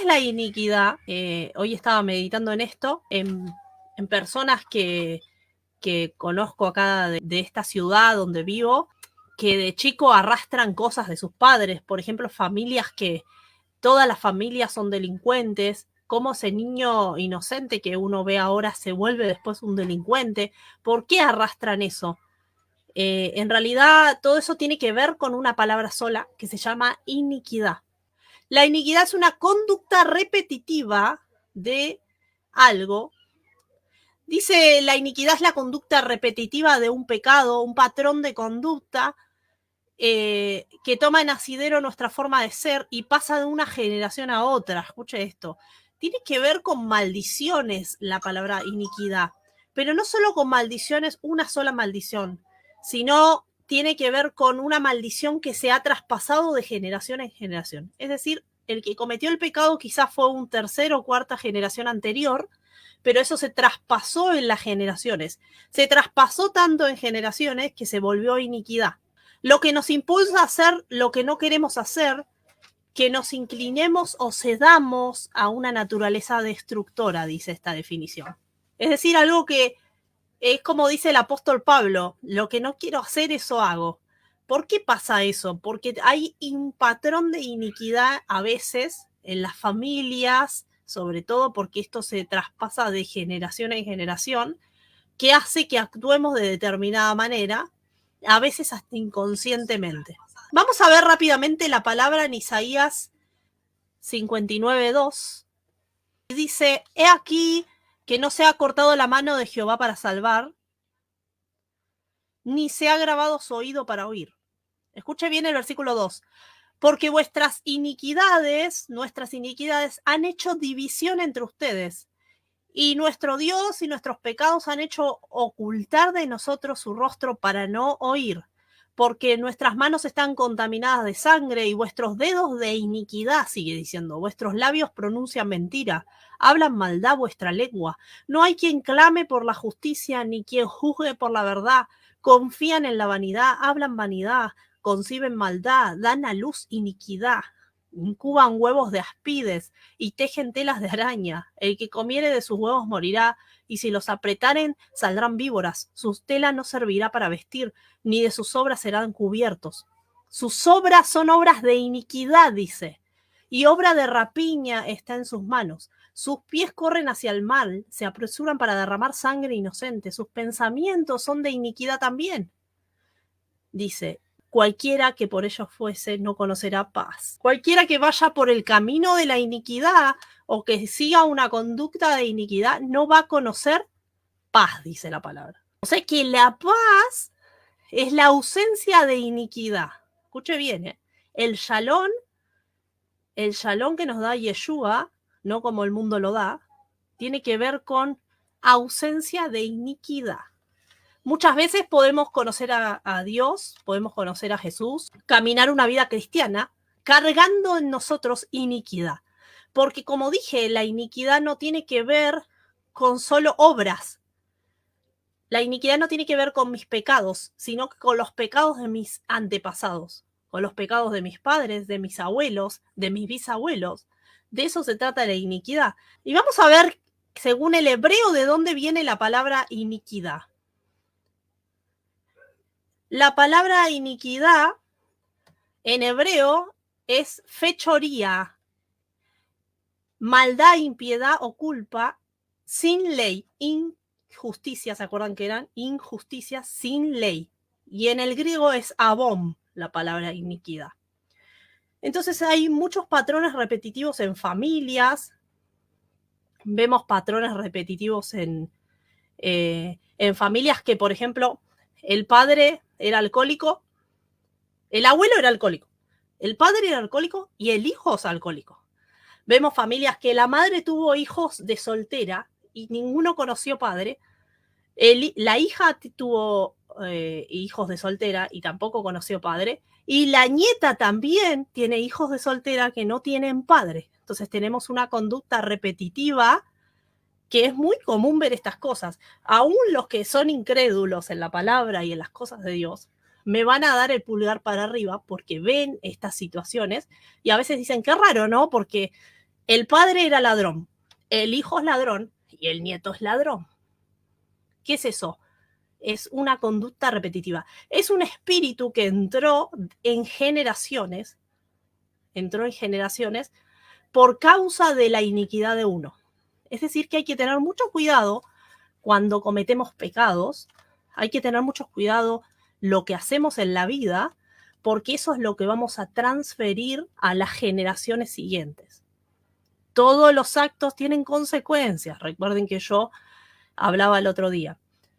es la iniquidad? Hoy estaba meditando en esto, en personas que conozco acá de esta ciudad donde vivo, que de chico arrastran cosas de sus padres. Por ejemplo, familias que todas las familias son delincuentes. Cómo ese niño inocente que uno ve ahora se vuelve después un delincuente. ¿Por qué arrastran eso? En realidad, todo eso tiene que ver con una palabra sola que se llama iniquidad. La iniquidad es una conducta repetitiva de algo. Dice, la iniquidad es la conducta repetitiva de un pecado, un patrón de conducta que toma en asidero nuestra forma de ser y pasa de una generación a otra. Escuche esto. Tiene que ver con maldiciones la palabra iniquidad, pero no solo con maldiciones, una sola maldición, sino tiene que ver con una maldición que se ha traspasado de generación en generación. Es decir, el que cometió el pecado quizás fue un tercera o cuarta generación anterior, pero eso se traspasó en las generaciones. Se traspasó tanto en generaciones que se volvió iniquidad. Lo que nos impulsa a hacer lo que no queremos hacer, que nos inclinemos o cedamos a una naturaleza destructora, dice esta definición. Es decir, algo que es como dice el apóstol Pablo, lo que no quiero hacer, eso hago. ¿Por qué pasa eso? Porque hay un patrón de iniquidad a veces en las familias, sobre todo porque esto se traspasa de generación en generación, que hace que actuemos de determinada manera, a veces hasta inconscientemente. Vamos a ver rápidamente la palabra en Isaías 59:2. Dice, he aquí que no se ha cortado la mano de Jehová para salvar, ni se ha grabado su oído para oír. Escuche bien el versículo 2. Porque vuestras iniquidades, nuestras iniquidades, han hecho división entre ustedes. Y nuestro Dios y nuestros pecados han hecho ocultar de nosotros su rostro para no oír, porque nuestras manos están contaminadas de sangre y vuestros dedos de iniquidad, sigue diciendo, vuestros labios pronuncian mentira, hablan maldad vuestra lengua. No hay quien clame por la justicia ni quien juzgue por la verdad. Confían en la vanidad, hablan vanidad, conciben maldad, dan a luz iniquidad. Incuban huevos de aspides y tejen telas de araña. El que comiere de sus huevos morirá, y si los apretaren saldrán víboras. Sus telas no servirá para vestir, ni de sus obras serán cubiertos. Sus obras son obras de iniquidad, dice, y obra de rapiña está en sus manos. Sus pies corren hacia el mal, se apresuran para derramar sangre inocente. Sus pensamientos son de iniquidad también. Dice, cualquiera que por ellos fuese no conocerá paz. Cualquiera que vaya por el camino de la iniquidad o que siga una conducta de iniquidad no va a conocer paz, dice la palabra. O sea que la paz es la ausencia de iniquidad. Escuche bien, el shalom que nos da Yeshua, no como el mundo lo da, tiene que ver con ausencia de iniquidad. Muchas veces podemos conocer a Dios, podemos conocer a Jesús, caminar una vida cristiana, cargando en nosotros iniquidad. Porque como dije, la iniquidad no tiene que ver con solo obras. La iniquidad no tiene que ver con mis pecados, sino que con los pecados de mis antepasados, con los pecados de mis padres, de mis abuelos, de mis bisabuelos. De eso se trata la iniquidad. Y vamos a ver, según el hebreo, de dónde viene la palabra iniquidad. La palabra iniquidad en hebreo es fechoría, maldad, impiedad o culpa sin ley, injusticia, ¿se acuerdan que eran? Injusticia sin ley. Y en el griego es abom, la palabra iniquidad. Entonces hay muchos patrones repetitivos en familias, vemos patrones repetitivos en familias que, por ejemplo, el padre era alcohólico, el abuelo era alcohólico, el padre era alcohólico y el hijo es alcohólico. Vemos familias que la madre tuvo hijos de soltera y ninguno conoció padre. La hija tuvo hijos de soltera y tampoco conoció padre. Y la nieta también tiene hijos de soltera que no tienen padre. Entonces tenemos una conducta repetitiva que es muy común ver estas cosas. Aún los que son incrédulos en la palabra y en las cosas de Dios, me van a dar el pulgar para arriba porque ven estas situaciones y a veces dicen, qué raro, ¿no? Porque El padre era ladrón, el hijo es ladrón y el nieto es ladrón. ¿Qué es eso? Es una conducta repetitiva. Es un espíritu que entró en generaciones por causa de la iniquidad de uno. Es decir, que hay que tener mucho cuidado cuando cometemos pecados, hay que tener mucho cuidado lo que hacemos en la vida, porque eso es lo que vamos a transferir a las generaciones siguientes. Todos los actos tienen consecuencias. Recuerden que yo hablaba el otro día.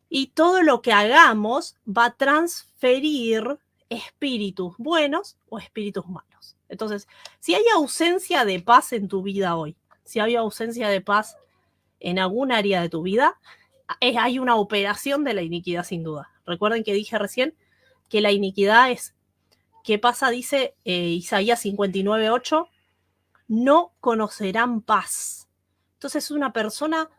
Y todo lo que hagamos va a transferir espíritus buenos o espíritus malos. Entonces, si hay ausencia de paz en tu vida hoy, si hay ausencia de paz en algún área de tu vida, hay una operación de la iniquidad sin duda. Recuerden que dije recién que la iniquidad es, ¿qué pasa? Dice Isaías 59:8, no conocerán paz. Entonces una persona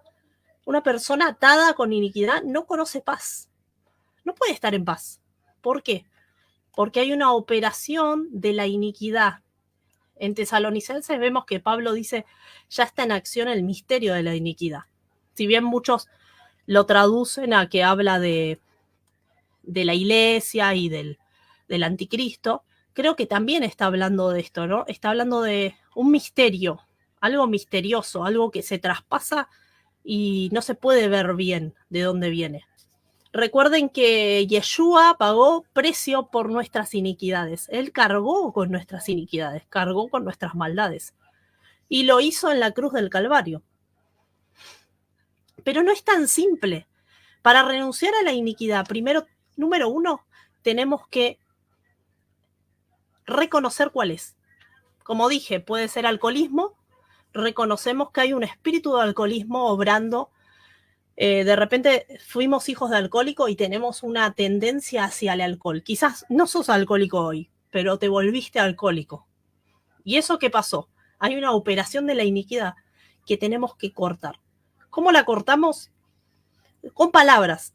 atada con iniquidad no conoce paz. No puede estar en paz. ¿Por qué? Porque hay una operación de la iniquidad. En Tesalonicenses vemos que Pablo dice, ya está en acción el misterio de la iniquidad. Si bien muchos lo traducen a que habla de la iglesia y del anticristo, creo que también está hablando de esto, ¿no? Está hablando de un misterio, algo misterioso, algo que se traspasa y no se puede ver bien de dónde viene. Recuerden que Yeshua pagó precio por nuestras iniquidades. Él cargó con nuestras iniquidades, cargó con nuestras maldades. Y lo hizo en la cruz del Calvario. Pero no es tan simple. Para renunciar a la iniquidad, primero, número uno, tenemos que reconocer cuál es. Como dije, puede ser alcoholismo. Reconocemos que hay un espíritu de alcoholismo obrando. De repente fuimos hijos de alcohólico y tenemos una tendencia hacia el alcohol. Quizás no sos alcohólico hoy, pero te volviste alcohólico. ¿Y eso qué pasó? Hay una operación de la iniquidad que tenemos que cortar. ¿Cómo la cortamos? Con palabras.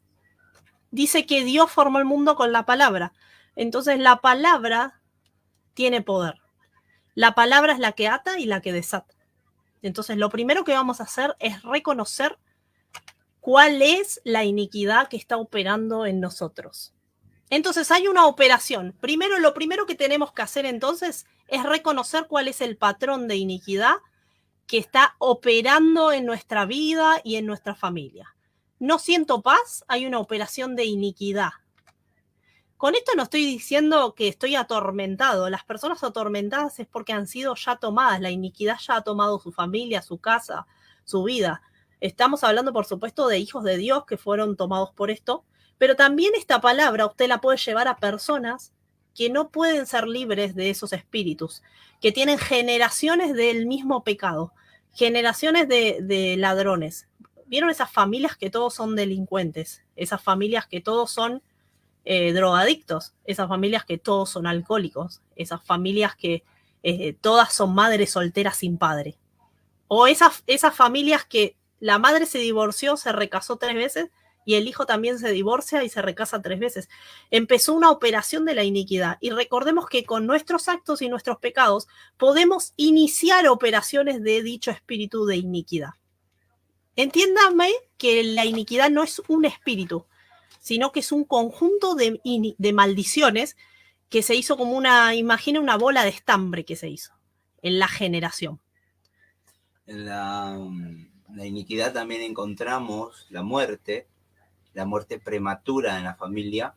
Dice que Dios formó el mundo con la palabra. Entonces la palabra tiene poder. La palabra es la que ata y la que desata. Entonces lo primero que vamos a hacer es reconocer cuál es la iniquidad que está operando en nosotros. Entonces hay una operación. Lo primero que tenemos que hacer entonces es reconocer cuál es el patrón de iniquidad que está operando en nuestra vida y en nuestra familia. No siento paz, hay una operación de iniquidad. Con esto no estoy diciendo que estoy atormentado. Las personas atormentadas es porque han sido ya tomadas. La iniquidad ya ha tomado su familia, su casa, su vida. Estamos hablando, por supuesto, de hijos de Dios que fueron tomados por esto. Pero también esta palabra usted la puede llevar a personas que no pueden ser libres de esos espíritus, que tienen generaciones del mismo pecado, generaciones de ladrones. ¿Vieron esas familias que todos son delincuentes? Esas familias que todos son drogadictos, esas familias que todos son alcohólicos, esas familias que todas son madres solteras sin padre. O esas familias que la madre se divorció, se recasó 3 veces y el hijo también se divorcia y se recasa 3 veces. Empezó una operación de la iniquidad. Y recordemos que con nuestros actos y nuestros pecados podemos iniciar operaciones de dicho espíritu de iniquidad. Entiéndanme que la iniquidad no es un espíritu, sino que es un conjunto de maldiciones que se hizo como imagina una bola de estambre que se hizo en la generación. En la iniquidad también encontramos la muerte prematura en la familia,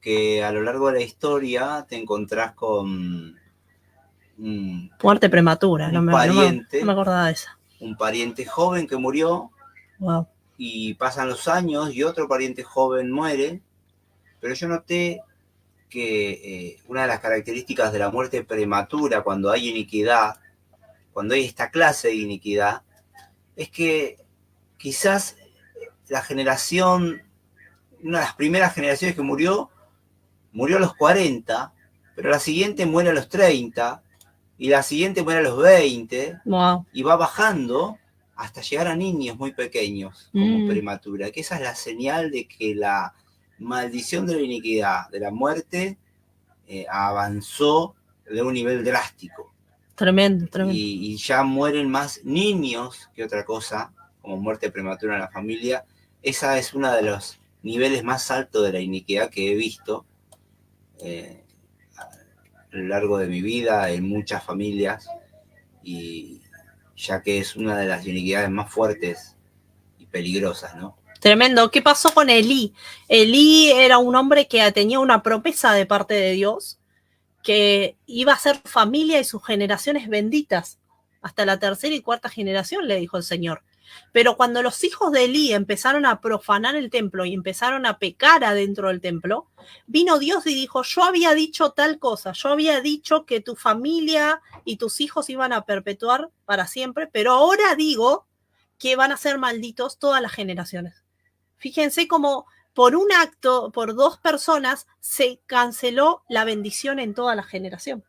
que a lo largo de la historia te encontrás con muerte prematura, no me acordaba de esa. Un pariente joven que murió, wow. Y pasan los años y otro pariente joven muere, pero yo noté que una de las características de la muerte prematura, cuando hay iniquidad, cuando hay esta clase de iniquidad, es que quizás la generación, una de las primeras generaciones que murió a los 40, pero la siguiente muere a los 30, y la siguiente muere a los 20, wow. Y va bajando hasta llegar a niños muy pequeños, como prematura, que esa es la señal de que la maldición de la iniquidad, de la muerte, avanzó de un nivel drástico. Tremendo, tremendo. Y ya mueren más niños que otra cosa, como muerte prematura en la familia. Esa es uno de los niveles más altos de la iniquidad que he visto a lo largo de mi vida en muchas familias, y ya que es una de las iniquidades más fuertes y peligrosas, ¿no? Tremendo. ¿Qué pasó con Elí? Elí era un hombre que tenía una promesa de parte de Dios, que iba a ser familia y sus generaciones benditas. Hasta la tercera y cuarta generación, le dijo el Señor. Pero cuando los hijos de Elí empezaron a profanar el templo y empezaron a pecar adentro del templo, vino Dios y dijo, yo había dicho tal cosa, yo había dicho que tu familia y tus hijos iban a perpetuar para siempre, pero ahora digo que van a ser malditos todas las generaciones. Fíjense cómo por un acto, por dos personas, se canceló la bendición en toda la generación.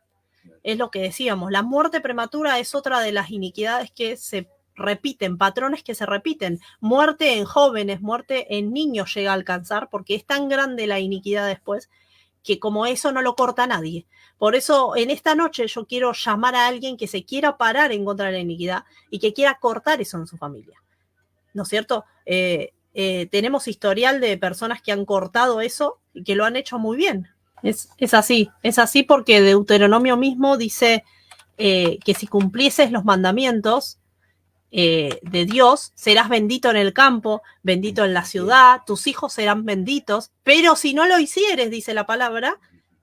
Es lo que decíamos, la muerte prematura es otra de las iniquidades que se repiten, patrones que se repiten. Muerte en jóvenes, muerte en niños llega a alcanzar, porque es tan grande la iniquidad después, que como eso no lo corta nadie. Por eso en esta noche yo quiero llamar a alguien que se quiera parar en contra de la iniquidad y que quiera cortar eso en su familia. ¿No es cierto? Tenemos historial de personas que han cortado eso y que lo han hecho muy bien. Es así porque Deuteronomio mismo dice que si cumplieses los mandamientos de Dios, serás bendito en el campo, bendito en la ciudad, tus hijos serán benditos, pero si no lo hicieres, dice la palabra,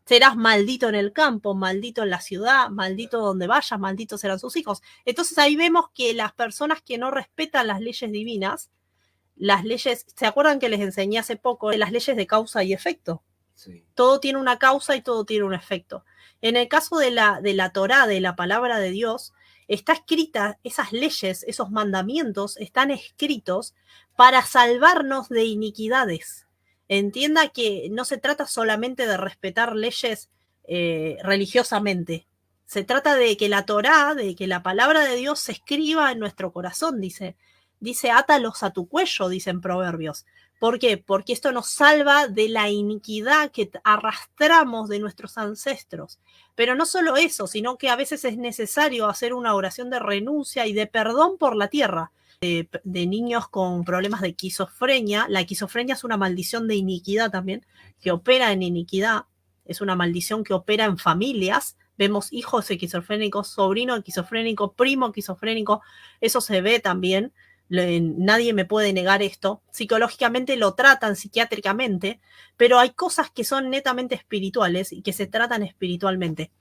serás maldito en el campo, maldito en la ciudad, maldito donde vayas, malditos serán sus hijos. Entonces ahí vemos que las personas que no respetan las leyes divinas, las leyes, ¿se acuerdan que les enseñé hace poco de las leyes de causa y efecto? Sí. Todo tiene una causa y todo tiene un efecto. En el caso de la Torá, de la palabra de Dios, está escrita, esas leyes, esos mandamientos están escritos para salvarnos de iniquidades. Entienda que no se trata solamente de respetar leyes religiosamente. Se trata de que la Torá, de que la palabra de Dios se escriba en nuestro corazón, dice, átalos a tu cuello, dicen Proverbios. ¿Por qué? Porque esto nos salva de la iniquidad que arrastramos de nuestros ancestros. Pero no solo eso, sino que a veces es necesario hacer una oración de renuncia y de perdón por la tierra. De niños con problemas de esquizofrenia. La esquizofrenia es una maldición de iniquidad también, que opera en iniquidad. Es una maldición que opera en familias. Vemos hijos esquizofrénicos, sobrino esquizofrénico, primo esquizofrénico. Eso se ve también. Nadie me puede negar esto. Psicológicamente lo tratan, psiquiátricamente, pero hay cosas que son netamente espirituales y que se tratan espiritualmente.